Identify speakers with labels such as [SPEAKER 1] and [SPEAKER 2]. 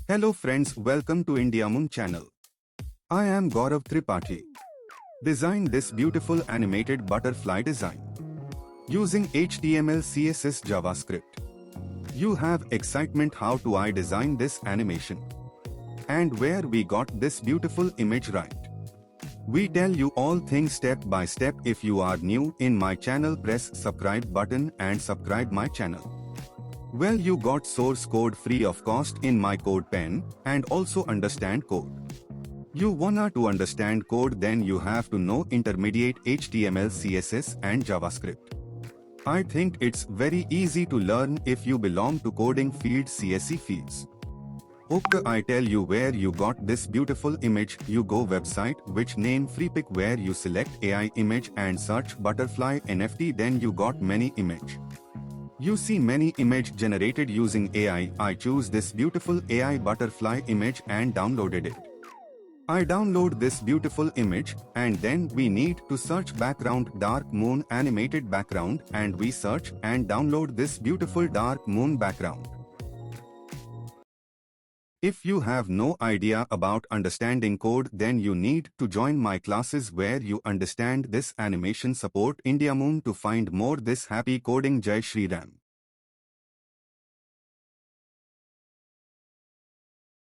[SPEAKER 1] Hello friends, welcome to Indiamoon channel. I am Gaurav Tripathi. Designed this beautiful animated butterfly design using HTML, CSS, JavaScript. You have excitement how to I design this animation and where we got this beautiful image right. We tell you all things step by step. If you are new in my channel, press subscribe button and subscribe my channel. Well, you got source code free of cost in my code pen and also understand code. You wanna to understand code, then you have to know intermediate HTML, CSS and JavaScript. I think it's very easy to learn if you belong to coding field CSE fields. Okay, I tell you where you got this beautiful image. You go website which name FreePic, where you select AI image and search butterfly NFT, then you got many image. You see many image generated using AI. I choose this beautiful AI butterfly image and downloaded it. I download this beautiful image and then we need to search background dark moon animated background, and we search and download this beautiful dark moon background. If you have no idea about understanding code, then you need to join my classes where you understand this animation. Support Indiamoon to find more this happy coding. Jai Shri Ram.